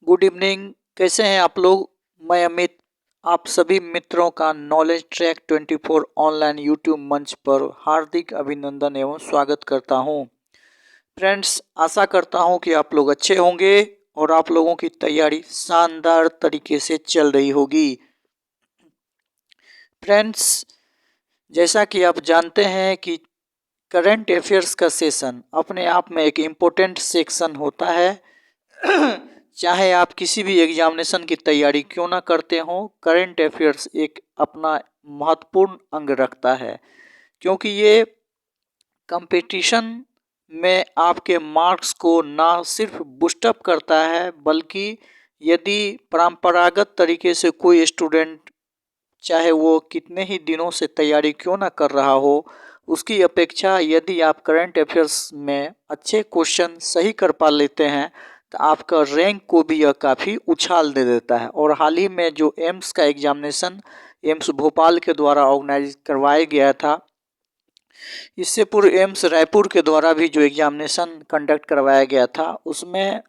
Good evening. कैसे हैं आप लोग? मैं अमित आप सभी मित्रों का नॉलेज ट्रैक 24 ऑनलाइन यूट्यूब मंच पर हार्दिक अभिनंदन एवं स्वागत करता हूं। फ्रेंड्स, आशा करता हूं कि आप लोग अच्छे होंगे और आप लोगों की तैयारी शानदार तरीके से चल रही होगी। फ्रेंड्स, जैसा कि आप जानते हैं कि करंट अफेयर्स का सेशन अपने आप में एक इम्पोर्टेंट सेक्शन होता है। चाहे आप किसी भी एग्जामिनेशन की तैयारी क्यों ना करते हो, करंट अफेयर्स एक अपना महत्वपूर्ण अंग रखता है, क्योंकि ये कंपटीशन में आपके मार्क्स को ना सिर्फ बूस्टअप करता है, बल्कि यदि परंपरागत तरीके से कोई स्टूडेंट चाहे वो कितने ही दिनों से तैयारी क्यों ना कर रहा हो, उसकी अपेक्षा यदि आप करंट अफेयर्स में अच्छे क्वेश्चन सही कर पा लेते हैं तो आपका रैंक को भी यह काफ़ी उछाल दे देता है। और हाल ही में जो एम्स का एग्जामिनेशन एम्स भोपाल के द्वारा ऑर्गेनाइज करवाया गया था, इससे पूर्व एम्स रायपुर के द्वारा भी जो एग्जामिनेशन कंडक्ट करवाया गया था, उसमें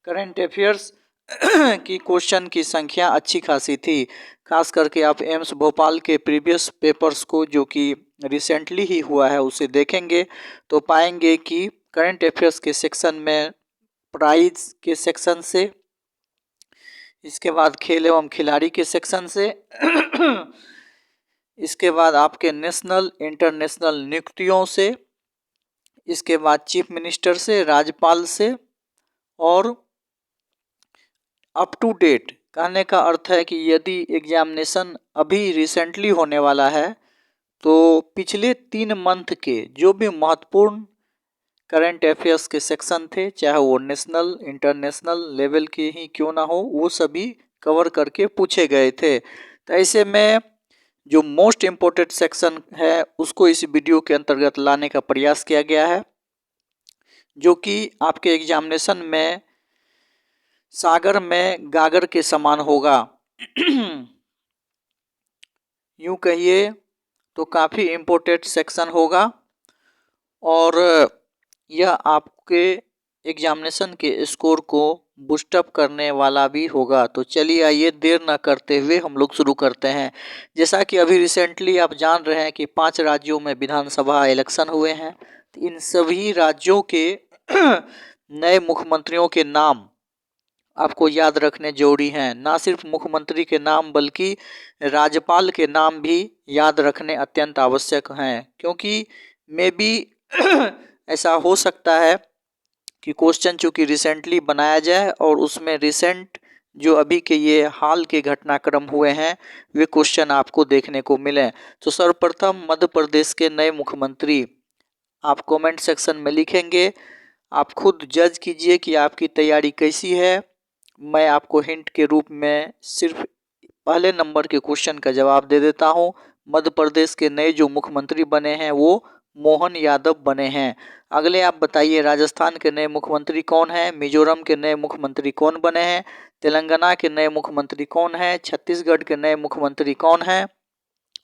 करंट अफेयर्स की क्वेश्चन की संख्या अच्छी खासी थी। खास करके आप एम्स भोपाल के प्रीवियस पेपर्स को, जो कि रिसेंटली ही हुआ है, उसे देखेंगे तो पाएंगे कि करंट अफेयर्स के सेक्शन में प्राइज के सेक्शन से, इसके बाद खेल एवं खिलाड़ी के सेक्शन से इसके बाद आपके नेशनल इंटरनेशनल नियुक्तियों से, इसके बाद चीफ मिनिस्टर से, राज्यपाल से, और अप टू डेट कहने का अर्थ है कि यदि एग्जामिनेशन अभी रिसेंटली होने वाला है तो पिछले 3 मंथ के जो भी महत्वपूर्ण करंट अफेयर्स के सेक्शन थे, चाहे वो नेशनल इंटरनेशनल लेवल के ही क्यों ना हो, वो सभी कवर करके पूछे गए थे। तो ऐसे में जो मोस्ट इम्पोर्टेंट सेक्शन है उसको इस वीडियो के अंतर्गत लाने का प्रयास किया गया है, जो कि आपके एग्जामिनेशन में सागर में गागर के समान होगा। यूँ कहिए तो काफ़ी इम्पोर्टेंट सेक्शन होगा और यह आपके एग्जामिनेशन के स्कोर को बूस्टअप करने वाला भी होगा। तो चलिए आइए देर न करते हुए हम लोग शुरू करते हैं। जैसा कि अभी रिसेंटली आप जान रहे हैं कि 5 राज्यों में विधानसभा इलेक्शन हुए हैं। तो इन सभी राज्यों के नए मुख्यमंत्रियों के नाम आपको याद रखने जरूरी हैं। ना सिर्फ मुख्यमंत्री के नाम बल्कि राज्यपाल के नाम भी याद रखने अत्यंत आवश्यक हैं, क्योंकि मे बी ऐसा हो सकता है कि क्वेश्चन चूँकि रिसेंटली बनाया जाए और उसमें रिसेंट जो अभी के ये हाल के घटनाक्रम हुए हैं वे क्वेश्चन आपको देखने को मिले। तो सर्वप्रथम मध्य प्रदेश के नए मुख्यमंत्री आप कमेंट सेक्शन में लिखेंगे। आप खुद जज कीजिए कि आपकी तैयारी कैसी है। मैं आपको हिंट के रूप में सिर्फ पहले नंबर के क्वेश्चन का जवाब दे देता हूं। मध्य प्रदेश के नए जो मुख्यमंत्री बने हैं वो मोहन यादव बने हैं। अगले आप बताइए, राजस्थान के नए मुख्यमंत्री कौन हैं? मिजोरम के नए मुख्यमंत्री कौन बने हैं? तेलंगाना के नए मुख्यमंत्री कौन हैं? छत्तीसगढ़ के नए मुख्यमंत्री कौन हैं?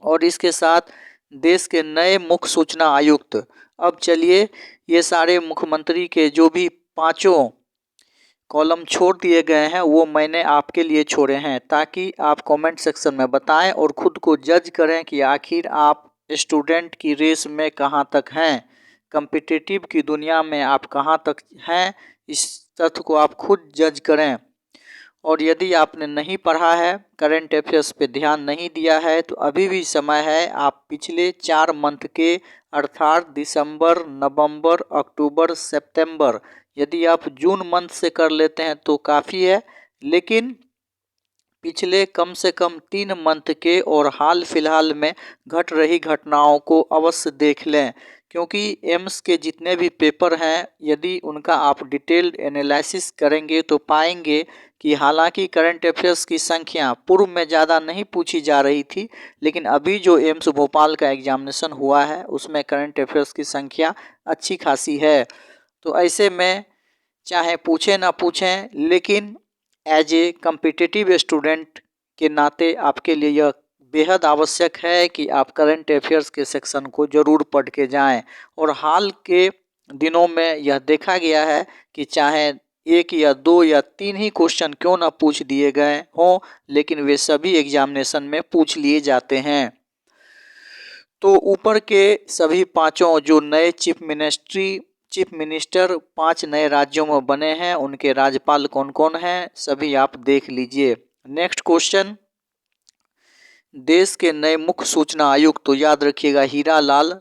और इसके साथ देश के नए मुख्य सूचना आयुक्त। अब चलिए ये सारे मुख्यमंत्री के जो भी 5 कॉलम छोड़ दिए गए हैं वो मैंने आपके लिए छोड़े हैं, ताकि आप कमेंट सेक्शन में बताएं और ख़ुद को जज करें कि आखिर आप स्टूडेंट की रेस में कहां तक हैं, कॉम्पिटिटिव की दुनिया में आप कहां तक हैं। इस तथ्य को आप खुद जज करें। और यदि आपने नहीं पढ़ा है, करंट अफेयर्स पे ध्यान नहीं दिया है, तो अभी भी समय है। आप पिछले 4 मंथ के अर्थात दिसंबर, नवंबर, अक्टूबर, सितंबर, यदि आप जून मंथ से कर लेते हैं तो काफ़ी है, लेकिन पिछले कम से कम 3 मंथ के और हाल फिलहाल में घट रही घटनाओं को अवश्य देख लें, क्योंकि एम्स के जितने भी पेपर हैं यदि उनका आप डिटेल्ड एनालिसिस करेंगे तो पाएंगे कि हालांकि करंट अफेयर्स की संख्या पूर्व में ज़्यादा नहीं पूछी जा रही थी, लेकिन अभी जो एम्स भोपाल का एग्जामिनेशन हुआ है उसमें करंट अफेयर्स की संख्या अच्छी खासी है। तो ऐसे में चाहे पूछें ना पूछें, लेकिन एज ए कम्पिटिटिव स्टूडेंट के नाते आपके लिए यह बेहद आवश्यक है कि आप करंट अफेयर्स के सेक्शन को ज़रूर पढ़ के जाएं। और हाल के दिनों में यह देखा गया है कि चाहे 1 या 2 या 3 ही क्वेश्चन क्यों ना पूछ दिए गए हों, लेकिन वे सभी एग्जामिनेशन में पूछ लिए जाते हैं। तो ऊपर के सभी पांचों जो नए चीफ मिनिस्टर 5 नए राज्यों में बने हैं, उनके राज्यपाल कौन कौन हैं, सभी आप देख लीजिए। नेक्स्ट क्वेश्चन, देश के नए मुख्य सूचना आयुक्त, तो याद रखिएगा हीरालाल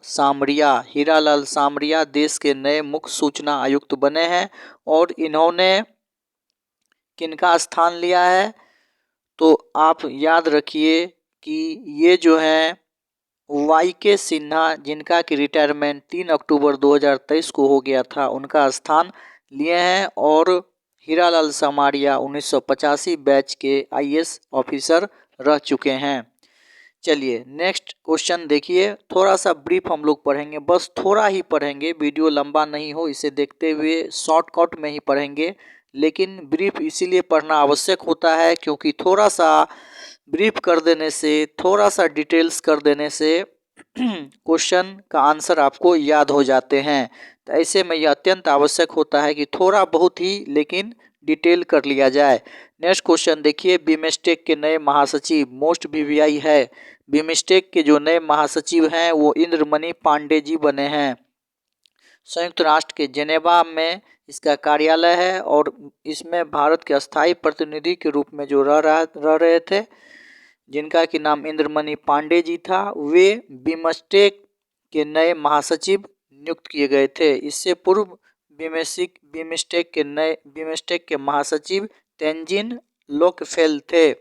सामरिया देश के नए मुख्य सूचना आयुक्त बने हैं। और इन्होंने किनका स्थान लिया है, तो आप याद रखिए कि ये जो हैं YK सिन्हा, जिनका कि रिटायरमेंट 3 अक्टूबर 2023 को हो गया था, उनका स्थान लिए हैं। और हीरालाल सामरिया 1985 बैच के IAS ऑफिसर रह चुके हैं। चलिए नेक्स्ट क्वेश्चन देखिए, थोड़ा सा ब्रीफ हम लोग पढ़ेंगे, बस थोड़ा ही पढ़ेंगे, वीडियो लंबा नहीं हो इसे देखते हुए शॉर्टकट में ही पढ़ेंगे। लेकिन ब्रीफ इसीलिए पढ़ना आवश्यक होता है क्योंकि थोड़ा सा ब्रीफ कर देने से, थोड़ा सा डिटेल्स कर देने से क्वेश्चन का आंसर आपको याद हो जाते हैं। तो ऐसे में यह अत्यंत आवश्यक होता है कि थोड़ा बहुत ही लेकिन डिटेल कर लिया जाए। नेक्स्ट क्वेश्चन देखिए, बीमस्टेक के नए महासचिव, मोस्ट BVI है, बीमस्टेक के जो नए महासचिव हैं वो इंद्रमणि पांडे जी बने हैं। संयुक्त राष्ट्र के जेनेवा में इसका कार्यालय है और इसमें भारत के अस्थायी प्रतिनिधि के रूप में जो रह रहे थे, जिनका कि नाम इंद्रमणि पांडे जी था, वे बीमस्टेक के नए महासचिव नियुक्त किए गए थे। इससे पूर्व बीमस्टेक के महासचिव तेंजिन लोकफेल थे।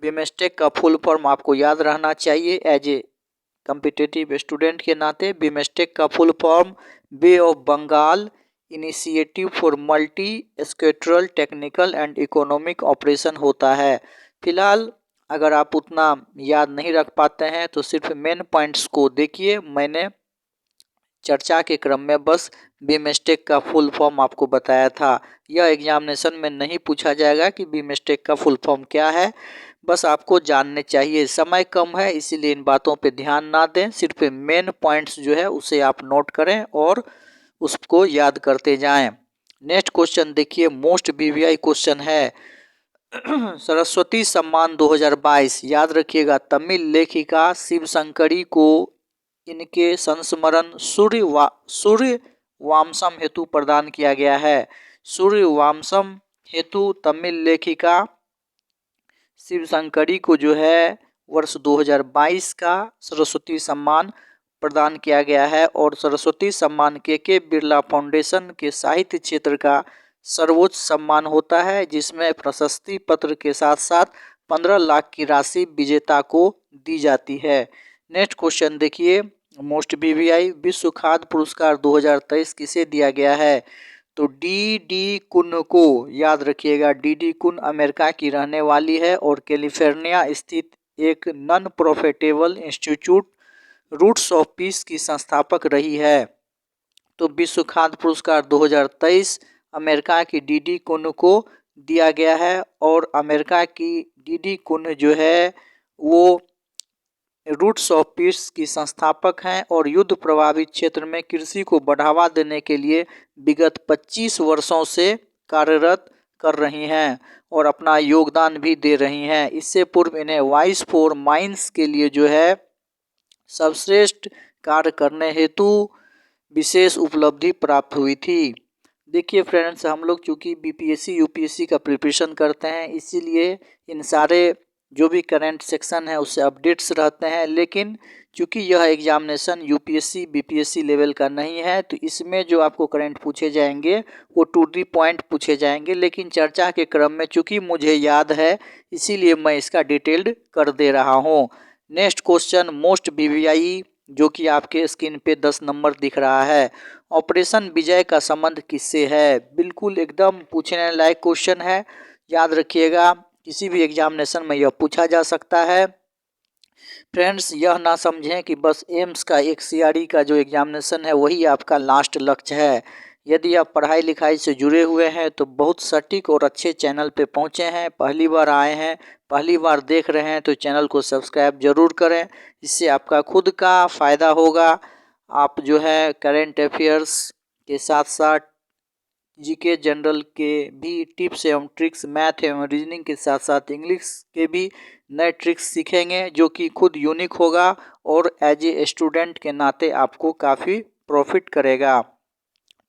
बीमस्टेक का फुल फॉर्म आपको याद रहना चाहिए एज ए कॉम्पिटिटिव स्टूडेंट के नाते। बीमस्टेक का full form bay of Bengal initiative for multi sectoral technical and economic operation होता है। फिलहाल अगर आप उतना याद नहीं रख पाते हैं तो सिर्फ मेन पॉइंट्स को देखिए, मैंने चर्चा के क्रम में बस बीमस्टेक का फुल फॉर्म आपको बताया था। यह एग्जामिनेशन में नहीं पूछा जाएगा कि बीमस्टेक का फुल फॉर्म क्या है, बस आपको जानने चाहिए। समय कम है इसीलिए इन बातों पे ध्यान ना दें, सिर्फ मेन पॉइंट्स जो है उसे आप नोट करें और उसको याद करते जाएं। नेक्स्ट क्वेश्चन देखिए, मोस्ट BVI क्वेश्चन है सरस्वती सम्मान 2022, याद रखिएगा तमिल लेखिका शिवशंकरी को इनके संस्मरण सूर्य वामसम हेतु प्रदान किया गया है। सूर्य वामसम हेतु तमिल लेखिका शिवशंकरी को जो है वर्ष 2022 का सरस्वती सम्मान प्रदान किया गया है। और सरस्वती सम्मान के बिरला फाउंडेशन के साहित्य क्षेत्र का सर्वोच्च सम्मान होता है, जिसमें प्रशस्ति पत्र के साथ साथ 15 लाख की राशि विजेता को दी जाती है। नेक्स्ट क्वेश्चन देखिए, मोस्ट BVI विश्व खाद्य पुरस्कार 2023 किसे दिया गया है, तो डी कुन को। याद रखिएगा डी कुन अमेरिका की रहने वाली है और कैलिफोर्निया स्थित एक non profitable institute roots of peace की संस्थापक रही है। तो विश्व खाद्य पुरस्कार 2023 अमेरिका की डी कुन को दिया गया है। और अमेरिका की डी कुन जो है वो रूट्स ऑफ पीस की संस्थापक हैं और युद्ध प्रभावित क्षेत्र में कृषि को बढ़ावा देने के लिए विगत 25 वर्षों से कार्यरत कर रही हैं और अपना योगदान भी दे रही हैं। इससे पूर्व इन्हें वाइस फॉर माइंस के लिए जो है सर्वश्रेष्ठ कार्य करने हेतु विशेष उपलब्धि प्राप्त हुई थी। देखिए फ्रेंड्स, हम लोग चूँकि BPSC UPSC का प्रिपरेशन करते हैं, इसीलिए इन सारे जो भी करंट सेक्शन है उससे अपडेट्स रहते हैं। लेकिन चूँकि यह एग्जामिनेशन UPSC BPSC लेवल का नहीं है, तो इसमें जो आपको करंट पूछे जाएंगे वो टू दी पॉइंट पूछे जाएंगे। लेकिन चर्चा के क्रम में चूँकि मुझे याद है इसीलिए मैं इसका डिटेल्ड कर दे रहा हूँ। नेक्स्ट क्वेश्चन, मोस्ट BVI, जो कि आपके स्क्रीन पे 10 नंबर दिख रहा है, ऑपरेशन विजय का संबंध किससे है। बिल्कुल एकदम पूछने लायक क्वेश्चन है, याद रखिएगा किसी भी एग्जामिनेशन में यह पूछा जा सकता है। फ्रेंड्स, यह ना समझें कि बस एम्स का एक CRE का जो एग्जामिनेशन है वही आपका लास्ट लक्ष्य है। यदि आप पढ़ाई लिखाई से जुड़े हुए हैं तो बहुत सटीक और अच्छे चैनल पे पहुंचे हैं। पहली बार आए हैं, पहली बार देख रहे हैं तो चैनल को सब्सक्राइब जरूर करें, इससे आपका खुद का फ़ायदा होगा। आप जो है करेंट अफेयर्स के साथ साथ जीके जनरल के भी टिप्स एवं ट्रिक्स, मैथ एवं रीजनिंग के साथ साथ इंग्लिश के भी नए ट्रिक्स सीखेंगे जो कि खुद यूनिक होगा और एज ए स्टूडेंट के नाते आपको काफ़ी प्रॉफिट करेगा।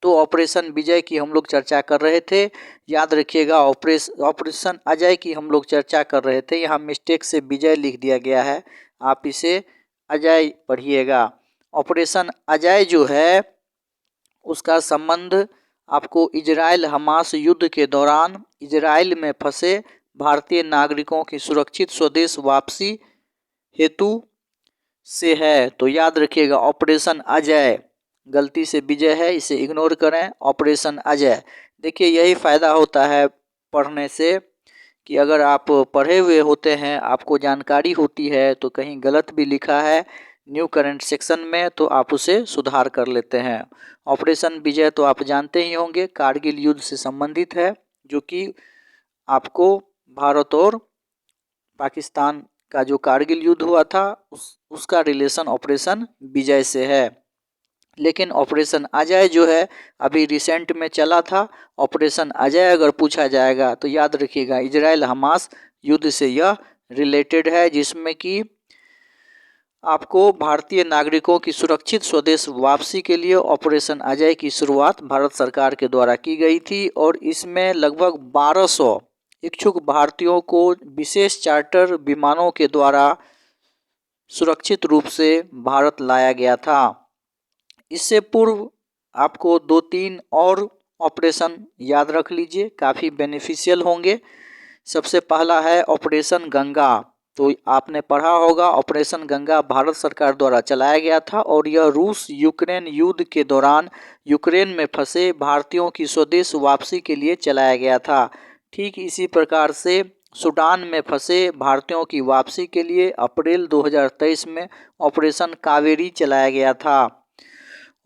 तो ऑपरेशन विजय की हम लोग चर्चा कर रहे थे, याद रखिएगा ऑपरेशन अजय की हम लोग चर्चा कर रहे थे। यहाँ मिस्टेक से विजय लिख दिया गया है, आप इसे अजय पढ़िएगा। ऑपरेशन अजय जो है उसका संबंध आपको इजराइल हमास युद्ध के दौरान इजराइल में फंसे भारतीय नागरिकों की सुरक्षित स्वदेश वापसी हेतु से है। तो याद रखिएगा ऑपरेशन अजय, गलती से विजय है इसे इग्नोर करें, ऑपरेशन अजय। देखिए यही फ़ायदा होता है पढ़ने से कि अगर आप पढ़े हुए होते हैं, आपको जानकारी होती है, तो कहीं गलत भी लिखा है न्यू करंट सेक्शन में तो आप उसे सुधार कर लेते हैं। ऑपरेशन विजय तो आप जानते ही होंगे, कारगिल युद्ध से संबंधित है जो कि आपको भारत और पाकिस्तान का जो कारगिल युद्ध हुआ था उसका रिलेशन ऑपरेशन विजय से है। लेकिन ऑपरेशन अजय जो है अभी रिसेंट में चला था। ऑपरेशन अजय अगर पूछा जाएगा तो याद रखिएगा इजराइल हमास युद्ध से यह रिलेटेड है, जिसमें कि आपको भारतीय नागरिकों की सुरक्षित स्वदेश वापसी के लिए ऑपरेशन अजय की शुरुआत भारत सरकार के द्वारा की गई थी और इसमें लगभग 1200 इच्छुक भारतीयों को विशेष चार्टर विमानों के द्वारा सुरक्षित रूप से भारत लाया गया था। इससे पूर्व आपको 2-3 और ऑपरेशन याद रख लीजिए, काफ़ी बेनिफिशियल होंगे। सबसे पहला है ऑपरेशन गंगा। तो आपने पढ़ा होगा ऑपरेशन गंगा भारत सरकार द्वारा चलाया गया था और यह रूस यूक्रेन युद्ध के दौरान यूक्रेन में फंसे भारतीयों की स्वदेश वापसी के लिए चलाया गया था। ठीक इसी प्रकार से सूडान में फंसे भारतीयों की वापसी के लिए अप्रैल 2023 में ऑपरेशन कावेरी चलाया गया था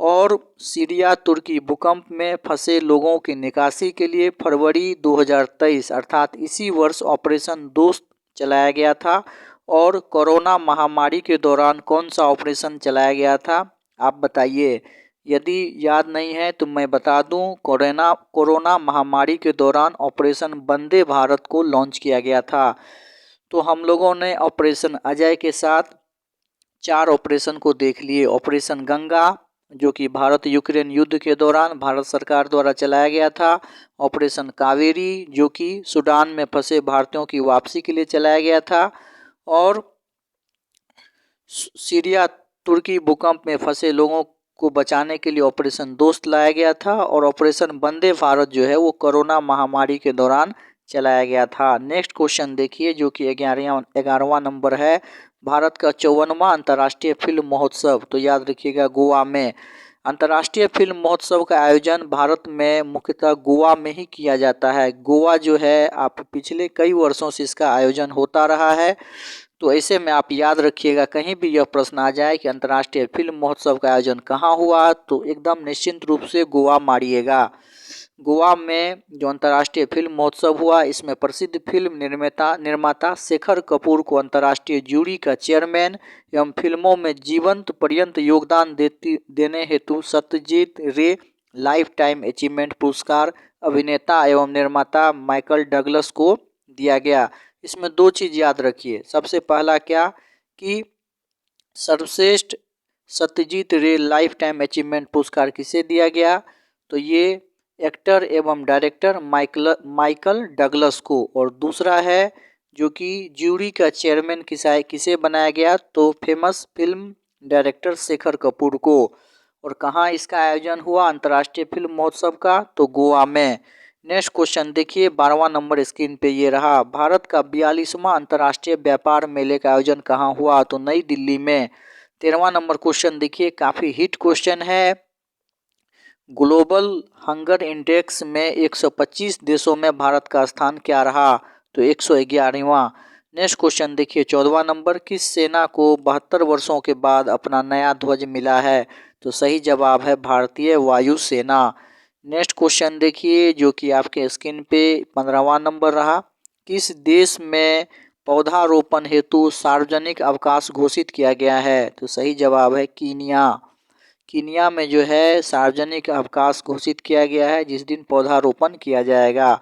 और सीरिया तुर्की भूकंप में फंसे लोगों की निकासी के लिए फरवरी 2023 अर्थात इसी वर्ष ऑपरेशन दोस्त चलाया गया था। और कोरोना महामारी के दौरान कौन सा ऑपरेशन चलाया गया था आप बताइए। यदि याद नहीं है तो मैं बता दूं, कोरोना महामारी के दौरान ऑपरेशन वंदे भारत को लॉन्च किया गया था। तो हम लोगों ने ऑपरेशन अजय के साथ 4 ऑपरेशन को देख लिए। ऑपरेशन गंगा जो कि भारत यूक्रेन युद्ध के दौरान भारत सरकार द्वारा चलाया गया था। ऑपरेशन कावेरी जो कि सूडान में फंसे भारतीयों की वापसी के लिए चलाया गया था और सीरिया तुर्की भूकंप में फंसे लोगों को बचाने के लिए ऑपरेशन दोस्त लाया गया था और ऑपरेशन वंदे भारत जो है वो कोरोना महामारी के दौरान चलाया गया था। नेक्स्ट क्वेश्चन देखिए जो कि 11वां नंबर है, भारत का 54वां अंतर्राष्ट्रीय फिल्म महोत्सव। तो याद रखिएगा गोवा में अंतर्राष्ट्रीय फिल्म महोत्सव का आयोजन भारत में मुख्यतः गोवा में ही किया जाता है। गोवा जो है आप पिछले कई वर्षों से इसका आयोजन होता रहा है। तो ऐसे में आप याद रखिएगा कहीं भी यह प्रश्न आ जाए कि अंतर्राष्ट्रीय फिल्म महोत्सव का आयोजन कहाँ हुआ तो एकदम निश्चिंत रूप से गोवा मारिएगा। गोवा में जो अंतर्राष्ट्रीय फिल्म महोत्सव हुआ इसमें प्रसिद्ध फिल्म निर्माता शेखर कपूर को अंतर्राष्ट्रीय जूरी का चेयरमैन एवं फिल्मों में जीवंत पर्यंत योगदान देने हेतु सत्यजीत रे लाइफ टाइम अचीवमेंट पुरस्कार अभिनेता एवं निर्माता माइकल डगलस को दिया गया। इसमें 2 चीज़ याद रखिए। सबसे पहला क्या कि सर्वश्रेष्ठ सत्यजीत रे लाइफ टाइम अचीवमेंट पुरस्कार किसे दिया गया, तो ये एक्टर एवं डायरेक्टर माइकल डगलस को। और दूसरा है जो कि जूरी का चेयरमैन किसे बनाया गया, तो famous film director Shekhar Kapoor को। और कहाँ इसका आयोजन हुआ अंतर्राष्ट्रीय फिल्म महोत्सव का, तो गोवा में। नेक्स्ट क्वेश्चन देखिए 12वां नंबर स्क्रीन पे ये रहा, भारत का 42वां अंतर्राष्ट्रीय व्यापार मेले का आयोजन कहाँ हुआ, तो नई दिल्ली में। 13वां नंबर क्वेश्चन देखिए काफ़ी हिट क्वेश्चन है, ग्लोबल हंगर इंडेक्स में 125 देशों में भारत का स्थान क्या रहा, तो 111वां। नेक्स्ट क्वेश्चन देखिए 14वां नंबर, किस सेना को 72 वर्षों के बाद अपना नया ध्वज मिला है, तो सही जवाब है भारतीय वायुसेना। नेक्स्ट क्वेश्चन देखिए जो कि आपके स्क्रीन पे 15वां नंबर रहा, किस देश में पौधारोपण हेतु सार्वजनिक अवकाश घोषित किया गया है, तो सही जवाब है कीनिया। कीनिया में जो है सार्वजनिक अवकाश घोषित किया गया है, जिस दिन पौधारोपण किया जाएगा।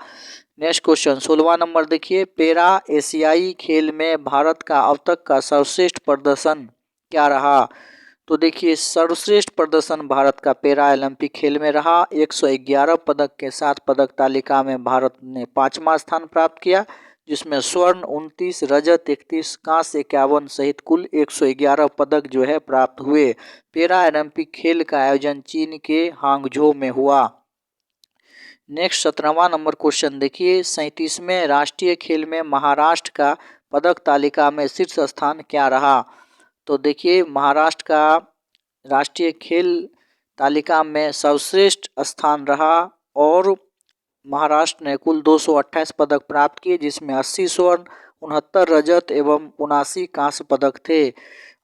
नेक्स्ट क्वेश्चन 16वां नंबर देखिए, पैरा एशियाई खेल में भारत का अब तक का सर्वश्रेष्ठ प्रदर्शन क्या रहा? तो देखिए, सर्वश्रेष्ठ प्रदर्शन भारत का पैरा ओलंपिक खेल में रहा। 111 पदक के साथ पदक तालिका में भारत ने 5वां स्थान प्राप्त किया, जिसमें स्वर्ण 29, रजत 31, कांस्य 51 सहित कुल 111 पदक जो है प्राप्त हुए। पैरा ओलंपिक खेल का आयोजन चीन के हांगझो में हुआ। नेक्स्ट 17वां नंबर क्वेश्चन देखिए, 37वें राष्ट्रीय खेल में महाराष्ट्र का पदक तालिका में शीर्ष स्थान क्या रहा? तो देखिए, महाराष्ट्र का राष्ट्रीय खेल तालिका में सर्वश्रेष्ठ स्थान रहा और महाराष्ट्र ने कुल 228 पदक प्राप्त किए, जिसमें 80 स्वर्ण, 69 रजत एवं 79 कांस्य पदक थे।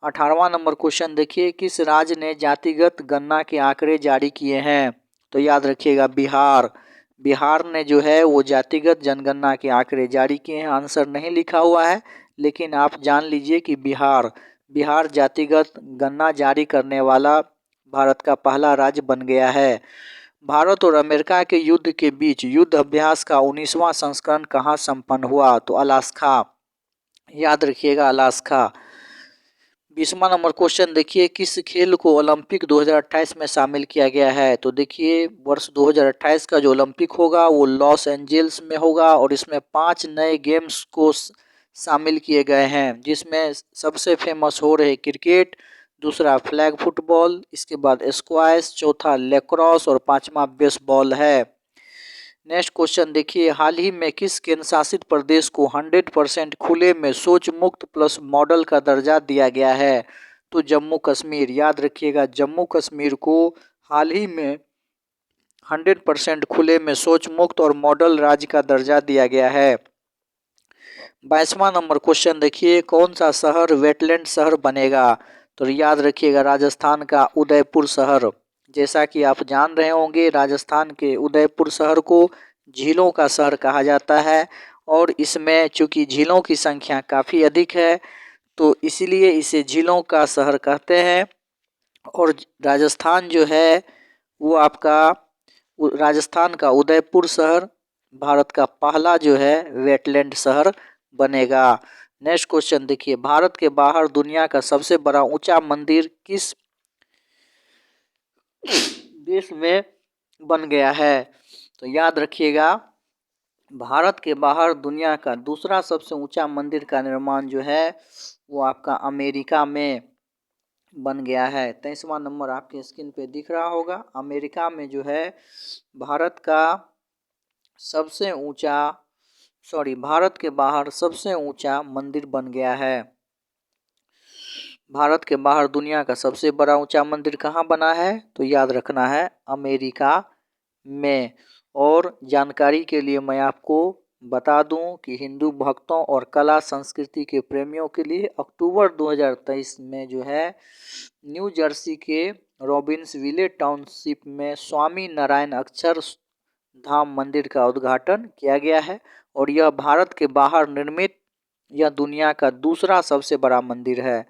18वां नंबर क्वेश्चन देखिए, किस राज्य ने जातिगत गणना के आंकड़े जारी किए हैं? तो याद रखिएगा, बिहार। बिहार ने जो है वो जातिगत जनगणना के आंकड़े जारी किए हैं। आंसर नहीं लिखा हुआ है, लेकिन आप जान लीजिए कि बिहार जातिगत गणना जारी करने वाला भारत का पहला राज्य बन गया है। भारत और अमेरिका के युद्ध के बीच युद्ध अभ्यास का 19वां संस्करण कहाँ संपन्न हुआ? तो अलास्का। याद रखिएगा, अलास्का। 20वां नंबर क्वेश्चन देखिए, किस खेल को ओलंपिक 2028 में शामिल किया गया है? तो देखिए, वर्ष 2028 का जो ओलंपिक होगा वो लॉस एंजल्स में होगा और इसमें 5 नए गेम्स को शामिल किए गए हैं, जिसमें सबसे फेमस हो रहे क्रिकेट, दूसरा फ्लैग फुटबॉल, इसके बाद स्क्वैश, चौथा लैक्रोस और 5वां बेसबॉल है। नेक्स्ट क्वेश्चन देखिए, हाल ही में किस केंद्र शासित प्रदेश को 100% खुले में शौच मुक्त प्लस मॉडल का दर्जा दिया गया है? तो जम्मू कश्मीर। याद रखिएगा, जम्मू कश्मीर को हाल ही में 100% खुले में शौच मुक्त और मॉडल राज्य का दर्जा दिया गया है। 22वां नंबर क्वेश्चन देखिए, कौन सा शहर वेटलैंड शहर बनेगा? तो याद रखिएगा, राजस्थान का उदयपुर शहर। जैसा कि आप जान रहे होंगे, राजस्थान के उदयपुर शहर को झीलों का शहर कहा जाता है और इसमें चूंकि झीलों की संख्या काफ़ी अधिक है, तो इसलिए इसे झीलों का शहर कहते हैं। और राजस्थान जो है वो आपका राजस्थान का उदयपुर शहर भारत का पहला जो है वेटलैंड शहर बनेगा। नेक्स्ट क्वेश्चन देखिए, भारत के बाहर दुनिया का सबसे बड़ा ऊंचा मंदिर किस देश में बन गया है? तो याद रखिएगा, भारत के बाहर दुनिया का दूसरा सबसे ऊंचा मंदिर का निर्माण जो है वो आपका अमेरिका में बन गया है। 23वां नंबर आपके स्क्रीन पे दिख रहा होगा, अमेरिका में जो है भारत का सबसे ऊंचा भारत के बाहर सबसे ऊंचा मंदिर बन गया है। भारत के बाहर दुनिया का सबसे बड़ा ऊंचा मंदिर कहाँ बना है? तो याद रखना है, अमेरिका में। और जानकारी के लिए मैं आपको बता दूं कि हिंदू भक्तों और कला संस्कृति के प्रेमियों के लिए अक्टूबर 2023 में जो है न्यू जर्सी के रॉबिन्सविले टाउनशिप में स्वामी नारायण अक्षर धाम मंदिर का उद्घाटन किया गया है और यह भारत के बाहर निर्मित यह दुनिया का दूसरा सबसे बड़ा मंदिर है।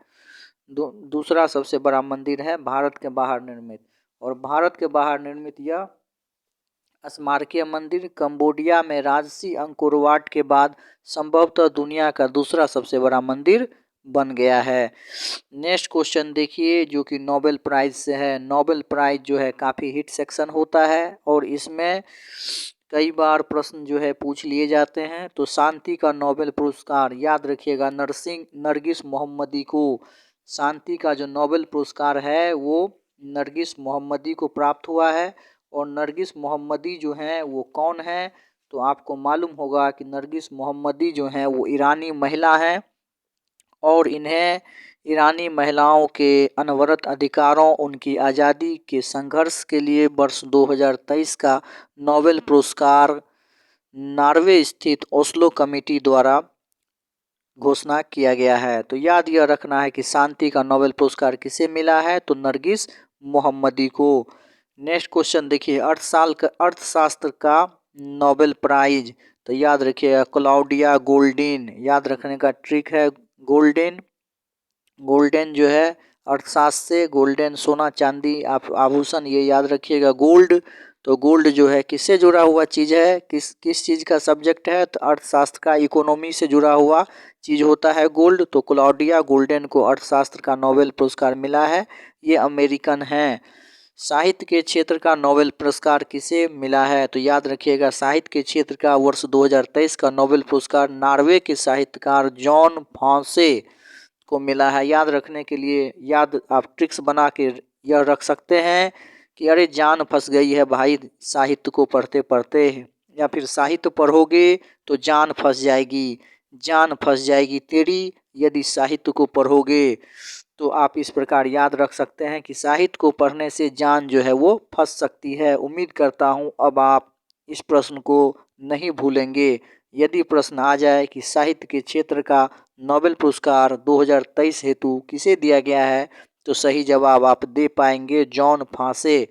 दूसरा सबसे बड़ा मंदिर है भारत के बाहर निर्मित। और भारत के बाहर निर्मित यह स्मारकीय मंदिर कंबोडिया में राजसी अंकोरवाट के बाद संभवतः दुनिया का दूसरा सबसे बड़ा मंदिर बन गया है। नेक्स्ट क्वेश्चन देखिए, जो कि नोबेल प्राइज से है। नोबेल प्राइज जो है काफ़ी हिट सेक्शन होता है और इसमें कई बार प्रश्न जो है पूछ लिए जाते हैं। तो शांति का नोबेल पुरस्कार याद रखिएगा, नरगिस मोहम्मदी को। शांति का जो नोबेल पुरस्कार है वो नरगिस मोहम्मदी को प्राप्त हुआ है। और नरगिस मोहम्मदी जो हैं वो कौन है? तो आपको मालूम होगा कि नरगिस मोहम्मदी जो हैं वो ईरानी महिला हैं और इन्हें ईरानी महिलाओं के अनवरत अधिकारों, उनकी आज़ादी के संघर्ष के लिए वर्ष 2023 का नोबेल पुरस्कार नॉर्वे स्थित ओस्लो कमेटी द्वारा घोषणा किया गया है। तो याद यह रखना है कि शांति का नोबेल पुरस्कार किसे मिला है? तो नरगिस मोहम्मदी को। नेक्स्ट क्वेश्चन देखिए, अर्थशास्त्र का नोबेल प्राइज। तो याद रखिएगा, क्लाउडिया गोल्डिन। याद रखने का ट्रिक है, गोल्डन जो है अर्थशास्त्र से। गोल्डन सोना चांदी आप आभूषण, ये याद रखिएगा। गोल्ड, तो गोल्ड जो है किससे जुड़ा हुआ चीज़ है, किस चीज़ का सब्जेक्ट है, तो अर्थशास्त्र का, इकोनॉमी से जुड़ा हुआ चीज़ होता है गोल्ड। तो क्लॉडिया गोल्डन को अर्थशास्त्र का नोबेल पुरस्कार मिला है, ये अमेरिकन हैं। साहित्य के क्षेत्र का नोबेल पुरस्कार किसे मिला है, तो याद रखिएगा साहित्य के क्षेत्र का वर्ष 2023 का नोबेल पुरस्कार नॉर्वे के साहित्यकार जॉन फॉसे को मिला है। याद रखने के लिए याद आप ट्रिक्स बना के यह रख सकते हैं कि अरे जान फंस गई है भाई साहित्य को पढ़ते पढ़ते, या फिर साहित्य पढ़ोगे तो जान फंस जाएगी, जान फंस जाएगी तेरी यदि साहित्य को पढ़ोगे। तो आप इस प्रकार याद रख सकते हैं कि साहित्य को पढ़ने से जान जो है वो फंस सकती है। उम्मीद करता हूँ अब आप इस प्रश्न को नहीं भूलेंगे। यदि प्रश्न आ जाए कि साहित्य के क्षेत्र का नोबेल पुरस्कार 2023 हेतु किसे दिया गया है, तो सही जवाब आप दे पाएंगे जॉन फॉसे।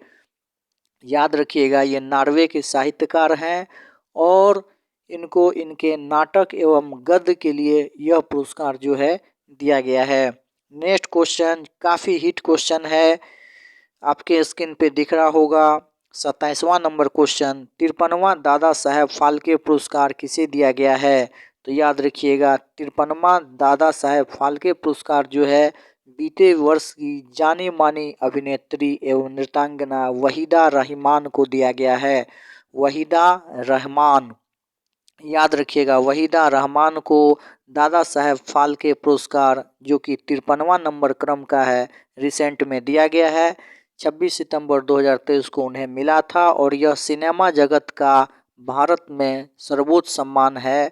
याद रखिएगा ये नॉर्वे के साहित्यकार हैं और इनको इनके नाटक एवं गद्य के लिए यह पुरस्कार जो है दिया गया है। नेक्स्ट क्वेश्चन काफ़ी हिट क्वेश्चन है, आपके स्क्रीन पे दिख रहा होगा। 27वां नंबर क्वेश्चन, 53वां दादा साहेब फाल्के पुरस्कार किसे दिया गया है, तो याद रखिएगा 53वां दादा साहेब फाल्के पुरस्कार जो है बीते वर्ष की जानी मानी अभिनेत्री एवं नृत्यांगना वहीदा रहमान को दिया गया है। वहीदा रहमान, याद रखिएगा वहीदा रहमान को दादा साहेब फाल्के पुरस्कार जो कि 53वां नंबर क्रम का है रिसेंट में दिया गया है। 26 सितंबर 2023 को उन्हें मिला था और यह सिनेमा जगत का भारत में सर्वोच्च सम्मान है,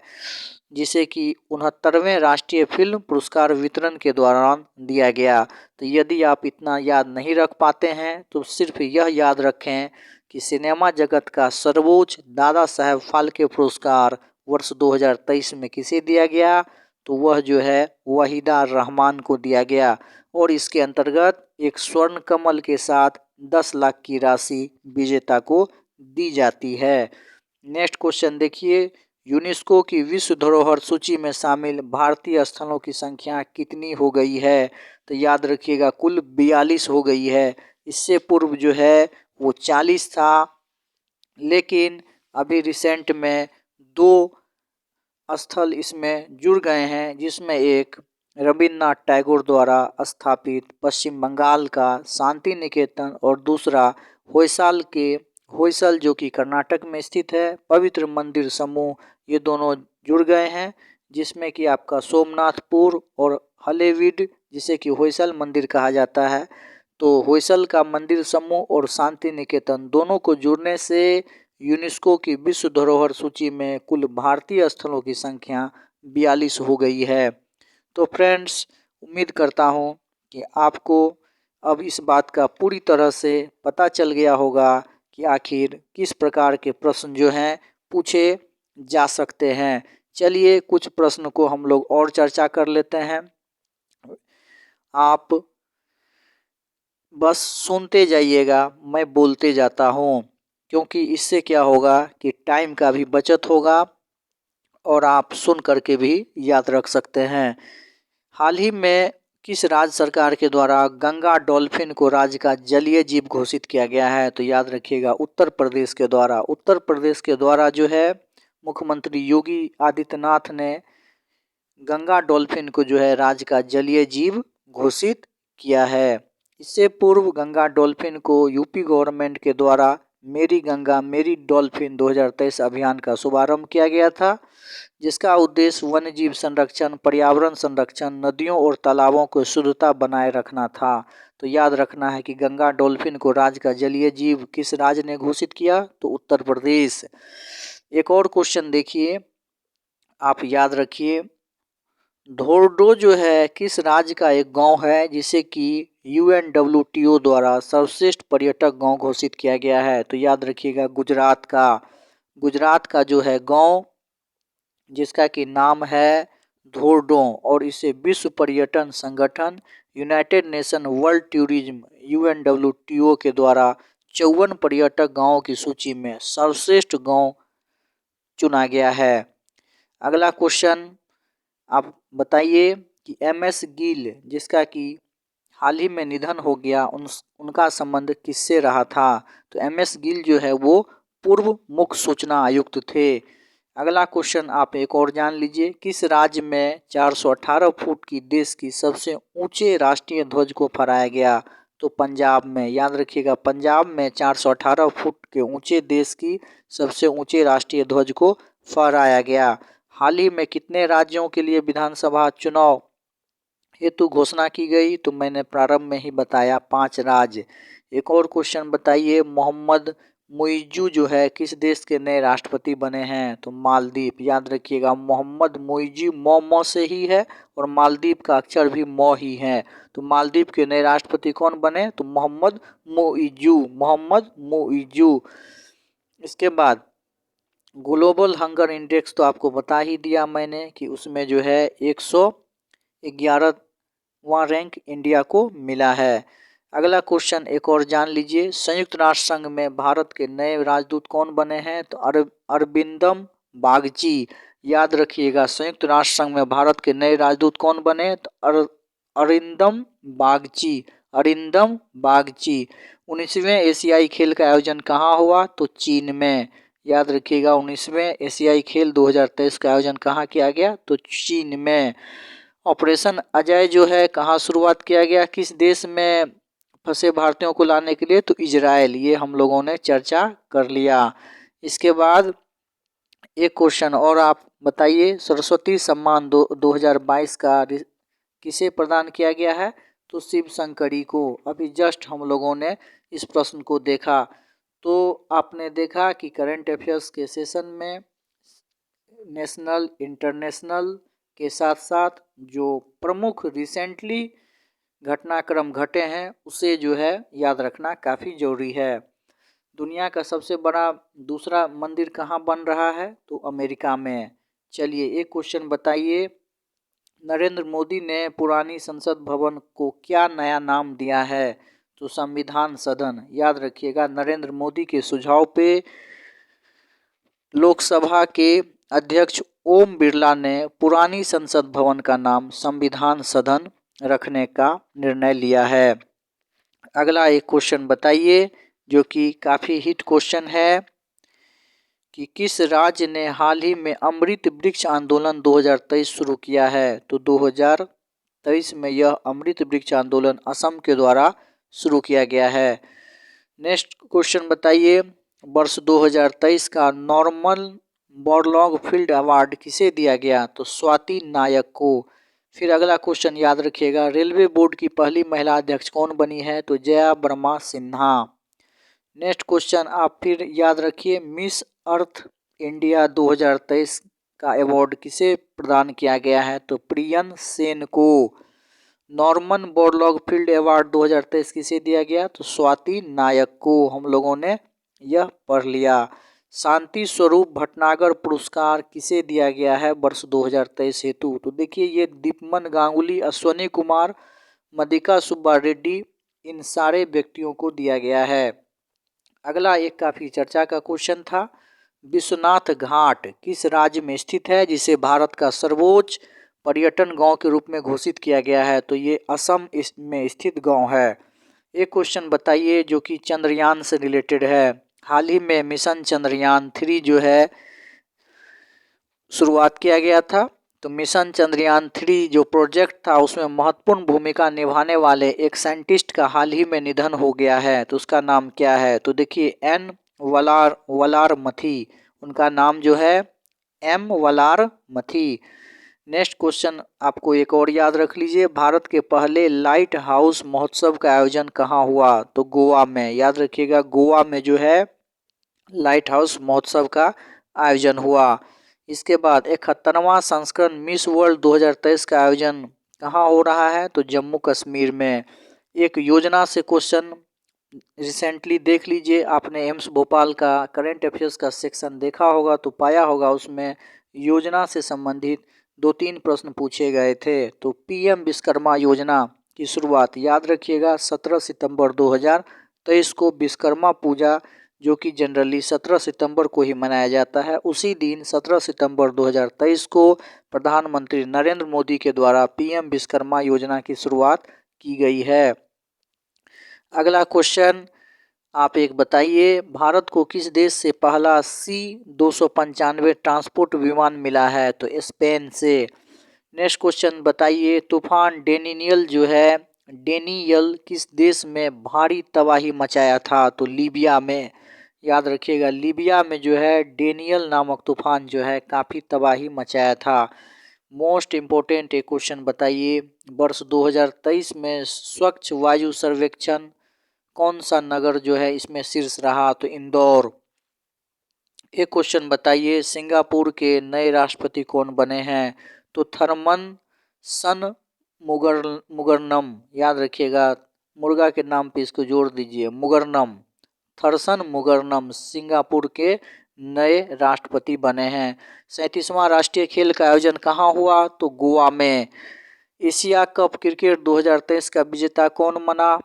जिसे कि 69वें राष्ट्रीय फिल्म पुरस्कार वितरण के दौरान दिया गया। तो यदि आप इतना याद नहीं रख पाते हैं तो सिर्फ यह याद रखें कि सिनेमा जगत का सर्वोच्च दादा साहेब फाल्के पुरस्कार वर्ष 2023 में किसे दिया गया, तो वह जो है वहीदा रहमान को दिया गया और इसके अंतर्गत एक स्वर्ण कमल के साथ 10 लाख की राशि विजेता को दी जाती है। नेक्स्ट क्वेश्चन देखिए, यूनेस्को की विश्व धरोहर सूची में शामिल भारतीय स्थलों की संख्या कितनी हो गई है, तो याद रखिएगा कुल 42 हो गई है। इससे पूर्व जो है वो 40 था, लेकिन अभी रिसेंट में 2 स्थल इसमें जुड़ गए हैं, जिसमें एक रविन्द्रनाथ टैगोर द्वारा स्थापित पश्चिम बंगाल का शांति निकेतन और दूसरा होयसल जो कि कर्नाटक में स्थित है पवित्र मंदिर समूह, ये दोनों जुड़ गए हैं, जिसमें कि आपका सोमनाथपुर और हलेबीड जिसे कि होयसल मंदिर कहा जाता है, तो होयसल का मंदिर समूह और शांति निकेतन दोनों को जुड़ने से यूनेस्को की विश्व धरोहर सूची में कुल भारतीय स्थलों की संख्या 42 हो गई है। तो फ्रेंड्स, उम्मीद करता हूँ कि आपको अब इस बात का पूरी तरह से पता चल गया होगा कि आखिर किस प्रकार के प्रश्न जो हैं पूछे जा सकते हैं। चलिए कुछ प्रश्न को हम लोग और चर्चा कर लेते हैं। आप बस सुनते जाइएगा, मैं बोलते जाता हूँ, क्योंकि इससे क्या होगा कि टाइम का भी बचत होगा और आप सुन करके भी याद रख सकते हैं। हाल ही में किस राज्य सरकार के द्वारा गंगा डॉल्फिन को राज्य का जलीय जीव घोषित किया गया है, तो याद रखिएगा उत्तर प्रदेश के द्वारा। उत्तर प्रदेश के द्वारा जो है मुख्यमंत्री योगी आदित्यनाथ ने गंगा डॉल्फिन को जो है राज्य का जलीय जीव घोषित किया है। इससे पूर्व गंगा डॉल्फिन को यूपी गवर्नमेंट के द्वारा मेरी गंगा मेरी डॉल्फिन 2023 अभियान का शुभारंभ किया गया था, जिसका उद्देश्य वन्यजीव संरक्षण, पर्यावरण संरक्षण, नदियों और तालाबों को शुद्धता बनाए रखना था। तो याद रखना है कि गंगा डॉल्फिन को राज्य का जलीय जीव किस राज्य ने घोषित किया, तो उत्तर प्रदेश। एक और क्वेश्चन देखिए, आप याद रखिए, धोर्डो जो है किस राज्य का एक गांव है जिसे कि UNWTO द्वारा सर्वश्रेष्ठ पर्यटक गांव घोषित किया गया है, तो याद रखिएगा गुजरात का जो है गांव जिसका कि नाम है धोर्डो, और इसे विश्व पर्यटन संगठन United nation world tourism UNWTO के द्वारा 54 पर्यटक गांवों की सूची में सर्वश्रेष्ठ गांव चुना गया है। अगला क्वेश्चन, आप बताइए कि MS गिल जिसका कि हाल ही में निधन हो गया, उनका संबंध किससे रहा था? तो MS गिल जो है वो पूर्व मुख्य सूचना आयुक्त थे। अगला क्वेश्चन आप एक और जान लीजिए, किस राज्य में 418 फुट की देश की सबसे ऊंचे राष्ट्रीय ध्वज को फहराया गया? तो पंजाब में। याद रखिएगा, पंजाब में 418 फुट के ऊंचे देश की सबसे ऊंचे राष्ट्रीय ध्वज को फहराया गया। हाल ही में कितने राज्यों के लिए विधानसभा चुनाव हेतु घोषणा की गई? तो मैंने प्रारंभ में ही बताया, 5 राज्य। एक और क्वेश्चन बताइए, मोहम्मद मुइज़्ज़ू जो है किस देश के नए राष्ट्रपति बने हैं? तो मालदीव। याद रखिएगा, मोहम्मद मुइज़्ज़ू मौ से ही है और मालदीव का अक्षर भी मौ ही है। तो मालदीव के नए राष्ट्रपति कौन बने? तो मोहम्मद मुइज़्ज़ू। इसके बाद ग्लोबल हंगर इंडेक्स तो आपको बता ही दिया मैंने कि उसमें जो है 111वां रैंक इंडिया को मिला है। अगला क्वेश्चन एक और जान लीजिए, संयुक्त राष्ट्र संघ में भारत के नए राजदूत कौन बने हैं? तो अरविंदम बागची। याद रखिएगा, संयुक्त राष्ट्र संघ में भारत के नए राजदूत कौन बने? तो अरिंदम बागची। 19वें एशियाई खेल का आयोजन कहाँ हुआ? तो चीन में। याद रखिएगा, 19वें एशियाई खेल 2023 का आयोजन कहाँ किया गया? तो चीन में। ऑपरेशन अजय जो है कहाँ शुरुआत किया गया, किस देश में फंसे भारतीयों को लाने के लिए? तो इजराइल। ये हम लोगों ने चर्चा कर लिया। इसके बाद एक क्वेश्चन और आप बताइए, सरस्वती सम्मान 2022 का किसे प्रदान किया गया है? तो शिव शंकरी को। अभी जस्ट हम लोगों ने इस प्रश्न को देखा। तो आपने देखा कि करंट अफेयर्स के सेशन में नेशनल इंटरनेशनल के साथ साथ जो प्रमुख रिसेंटली घटनाक्रम घटे हैं उसे जो है याद रखना काफ़ी ज़रूरी है। दुनिया का सबसे बड़ा दूसरा मंदिर कहाँ बन रहा है? तो अमेरिका में। चलिए एक क्वेश्चन बताइए, नरेंद्र मोदी ने पुरानी संसद भवन को क्या नया नाम दिया है? तो संविधान सदन। याद रखिएगा, नरेंद्र मोदी के सुझाव पे लोकसभा के अध्यक्ष ओम बिरला ने पुरानी संसद भवन का नाम संविधान सदन रखने का निर्णय लिया है। अगला एक क्वेश्चन बताइए जो कि काफ़ी हिट क्वेश्चन है कि किस राज्य ने हाल ही में अमृत वृक्ष आंदोलन 2023 शुरू किया है? तो 2023 में यह अमृत वृक्ष आंदोलन असम के द्वारा शुरू किया गया है। नेक्स्ट क्वेश्चन बताइए, वर्ष 2023 का नॉर्मन बोरलॉग फील्ड अवार्ड किसे दिया गया? तो स्वाति नायक को। फिर अगला क्वेश्चन याद रखिएगा, रेलवे बोर्ड की पहली महिला अध्यक्ष कौन बनी है? तो जया वर्मा सिन्हा। नेक्स्ट क्वेश्चन आप फिर याद रखिए, मिस अर्थ इंडिया 2023 का अवार्ड किसे प्रदान किया गया है? तो प्रियन सेन को। नॉर्मन बोरलॉग फील्ड अवार्ड 2023 किसे दिया गया? तो स्वाति नायक को। हम लोगों ने यह पढ़ लिया। शांति स्वरूप भटनागर पुरस्कार किसे दिया गया है वर्ष 2023 हेतु? तो देखिए, ये दीपमन गांगुली, अश्वनी कुमार, मदिका सुब्बा रेड्डी, इन सारे व्यक्तियों को दिया गया है। अगला एक काफ़ी चर्चा का क्वेश्चन था, विश्वनाथ घाट किस राज्य में स्थित है जिसे भारत का सर्वोच्च पर्यटन गांव के रूप में घोषित किया गया है? तो ये असम में स्थित गांव है। एक क्वेश्चन बताइए जो कि चंद्रयान से रिलेटेड है। हाल ही में मिशन चंद्रयान 3 जो है शुरुआत किया गया था। तो मिशन चंद्रयान 3 जो प्रोजेक्ट था उसमें महत्वपूर्ण भूमिका निभाने वाले एक साइंटिस्ट का हाल ही में निधन हो गया है। तो उसका नाम क्या है? तो देखिए, एन वलारमथी। उनका नाम जो है एम वलारमथी। नेक्स्ट क्वेश्चन आपको एक और याद रख लीजिए, भारत के पहले लाइट हाउस महोत्सव का आयोजन कहाँ हुआ? तो गोवा में। याद रखिएगा, गोवा में जो है लाइट हाउस महोत्सव का आयोजन हुआ। इसके बाद 71वां संस्करण मिस वर्ल्ड 2023 का आयोजन कहाँ हो रहा है? तो जम्मू कश्मीर में। एक योजना से क्वेश्चन रिसेंटली देख लीजिए, आपने एम्स भोपाल का करंट अफेयर्स का सेक्शन देखा होगा तो पाया होगा उसमें योजना से संबंधित 2-3 प्रश्न पूछे गए थे। तो PM विश्वकर्मा योजना की शुरुआत याद रखिएगा 17 सितंबर 2023 को विश्वकर्मा पूजा जो कि जनरली 17 सितंबर को ही मनाया जाता है, उसी दिन 17 सितंबर 2023 को प्रधानमंत्री नरेंद्र मोदी के द्वारा PM विश्वकर्मा योजना की शुरुआत की गई है। अगला क्वेश्चन आप एक बताइए, भारत को किस देश से पहला C-295 ट्रांसपोर्ट विमान मिला है? तो स्पेन से। नेक्स्ट क्वेश्चन बताइए, तूफान डेनियल जो है, डेनियल किस देश में भारी तबाही मचाया था? तो लीबिया में। याद रखिएगा, लीबिया में जो है डेनियल नामक तूफान जो है काफ़ी तबाही मचाया था। मोस्ट इम्पोर्टेंट एक क्वेश्चन बताइए, वर्ष 2023 में स्वच्छ वायु सर्वेक्षण कौन सा नगर जो है इसमें शीर्ष रहा? तो इंदौर। एक क्वेश्चन बताइए, सिंगापुर के नए राष्ट्रपति कौन बने हैं? तो थरमन सन मुगरनम। याद रखिएगा, मुर्गा के नाम पे इसको जोड़ दीजिए, मुगरनम। थरसन मुगरनम सिंगापुर के नए राष्ट्रपति बने हैं। 37वां राष्ट्रीय खेल का आयोजन कहाँ हुआ? तो गोवा में। एशिया कप क्रिकेट 2023 का विजेता कौन बना?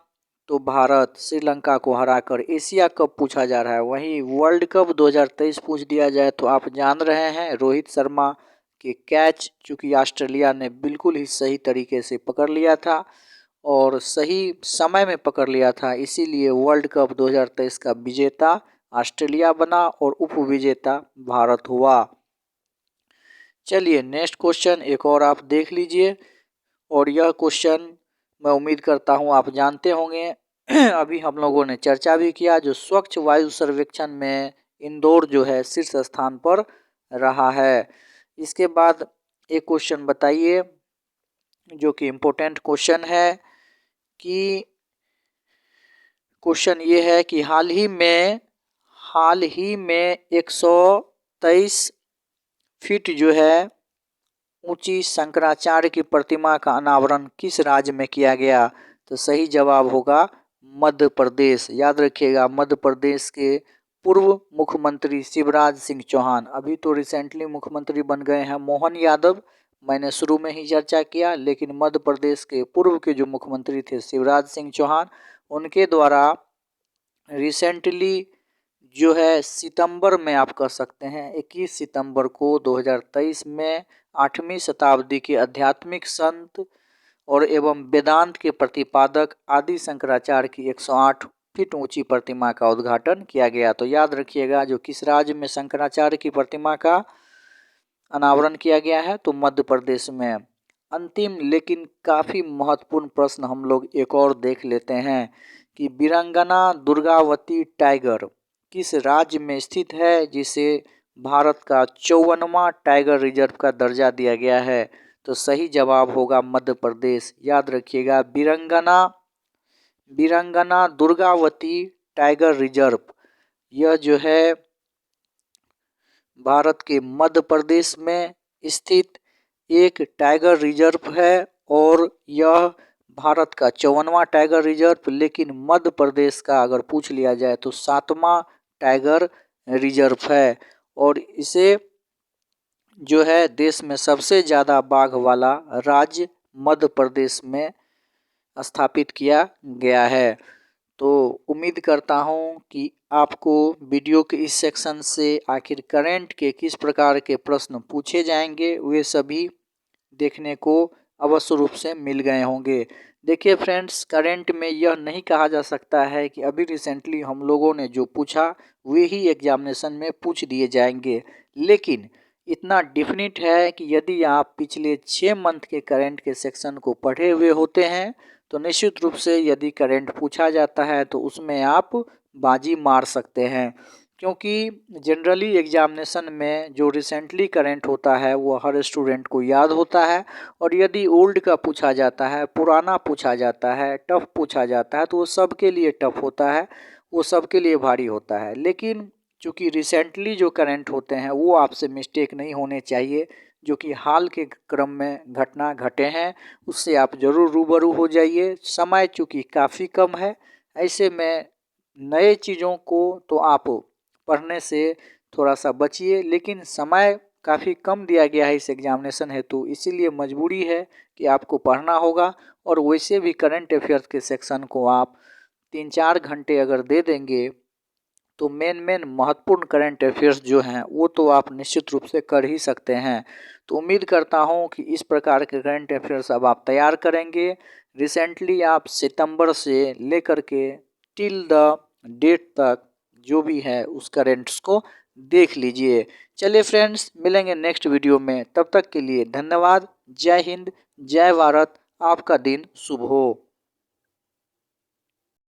तो भारत श्रीलंका को हराकर एशिया कप पूछा जा रहा है। वहीं वर्ल्ड कप 2023 पूछ दिया जाए तो आप जान रहे हैं, रोहित शर्मा के कैच चूँकि ऑस्ट्रेलिया ने बिल्कुल ही सही तरीके से पकड़ लिया था और सही समय में पकड़ लिया था, इसीलिए वर्ल्ड कप 2023 का विजेता ऑस्ट्रेलिया बना और उपविजेता भारत हुआ। चलिए नेक्स्ट क्वेश्चन एक और आप देख लीजिए, और यह क्वेश्चन मैं उम्मीद करता हूँ आप जानते होंगे। अभी हम लोगों ने चर्चा भी किया, जो स्वच्छ वायु सर्वेक्षण में इंदौर जो है शीर्ष स्थान पर रहा है। इसके बाद एक क्वेश्चन बताइए जो कि इम्पोर्टेंट क्वेश्चन है, कि क्वेश्चन ये है कि हाल ही में 123 फीट जो है ऊंची शंकराचार्य की प्रतिमा का अनावरण किस राज्य में किया गया? तो सही जवाब होगा मध्य प्रदेश। याद रखिएगा, मध्य प्रदेश के पूर्व मुख्यमंत्री शिवराज सिंह चौहान, अभी तो रिसेंटली मुख्यमंत्री बन गए हैं मोहन यादव, मैंने शुरू में ही चर्चा किया, लेकिन मध्य प्रदेश के पूर्व के जो मुख्यमंत्री थे शिवराज सिंह चौहान, उनके द्वारा रिसेंटली जो है सितंबर में आप कह सकते हैं 21 सितंबर को 2023 में 8वीं शताब्दी के आध्यात्मिक संत और एवं वेदांत के प्रतिपादक आदि शंकराचार्य की 108 फीट ऊंची प्रतिमा का उद्घाटन किया गया। तो याद रखिएगा, जो किस राज्य में शंकराचार्य की प्रतिमा का अनावरण किया गया है? तो मध्य प्रदेश में। अंतिम लेकिन काफ़ी महत्वपूर्ण प्रश्न हम लोग एक और देख लेते हैं कि वीरांगना दुर्गावती टाइगर किस राज्य में स्थित है, जिसे भारत का 54वां टाइगर रिजर्व का दर्जा दिया गया है? तो सही जवाब होगा मध्य प्रदेश। याद रखिएगा, वीरांगना दुर्गावती टाइगर रिजर्व यह जो है भारत के मध्य प्रदेश में स्थित एक टाइगर रिजर्व है, और यह भारत का 54वां टाइगर रिजर्व, लेकिन मध्य प्रदेश का अगर पूछ लिया जाए तो 7वां टाइगर रिजर्व है, और इसे जो है देश में सबसे ज़्यादा बाघ वाला राज्य मध्य प्रदेश में स्थापित किया गया है। तो उम्मीद करता हूँ कि आपको वीडियो के इस सेक्शन से आखिर करंट के किस प्रकार के प्रश्न पूछे जाएंगे वे सभी देखने को अवश्य रूप से मिल गए होंगे। देखिए फ्रेंड्स, करंट में यह नहीं कहा जा सकता है कि अभी रिसेंटली हम लोगों ने जो पूछा वे ही एग्जामिनेशन में पूछ दिए जाएंगे, लेकिन इतना डेफिनेट है कि यदि आप पिछले 6 मंथ के करंट के सेक्शन को पढ़े हुए होते हैं तो निश्चित रूप से यदि करंट पूछा जाता है तो उसमें आप बाजी मार सकते हैं, क्योंकि जनरली एग्जामिनेशन में जो रिसेंटली करंट होता है वो हर स्टूडेंट को याद होता है, और यदि ओल्ड का पूछा जाता है, पुराना पूछा जाता है, टफ पूछा जाता है तो वो सबके लिए टफ होता है, वो सबके लिए भारी होता है। लेकिन चूँकि रिसेंटली जो करंट होते हैं वो आपसे मिस्टेक नहीं होने चाहिए, जो कि हाल के क्रम में घटना घटे हैं उससे आप ज़रूर रूबरू हो जाइए। समय चूँकि काफ़ी कम है, ऐसे में नए चीज़ों को तो आप पढ़ने से थोड़ा सा बचिए, लेकिन समय काफ़ी कम दिया गया है इस एग्जामिनेशन हेतु, इसीलिए मजबूरी है कि आपको पढ़ना होगा। और वैसे भी करंट अफेयर्स के सेक्शन को आप 3-4 घंटे अगर दे देंगे तो मेन महत्वपूर्ण करंट अफेयर्स जो हैं वो तो आप निश्चित रूप से कर ही सकते हैं। तो उम्मीद करता हूँ कि इस प्रकार के करंट अफेयर्स अब आप तैयार करेंगे, रिसेंटली आप सितंबर से लेकर के टिल द डेट तक जो भी है उस करेंट्स को देख लीजिए। चलिए फ्रेंड्स, मिलेंगे नेक्स्ट वीडियो में, तब तक के लिए धन्यवाद। जय हिंद, जय भारत, आपका दिन शुभ हो।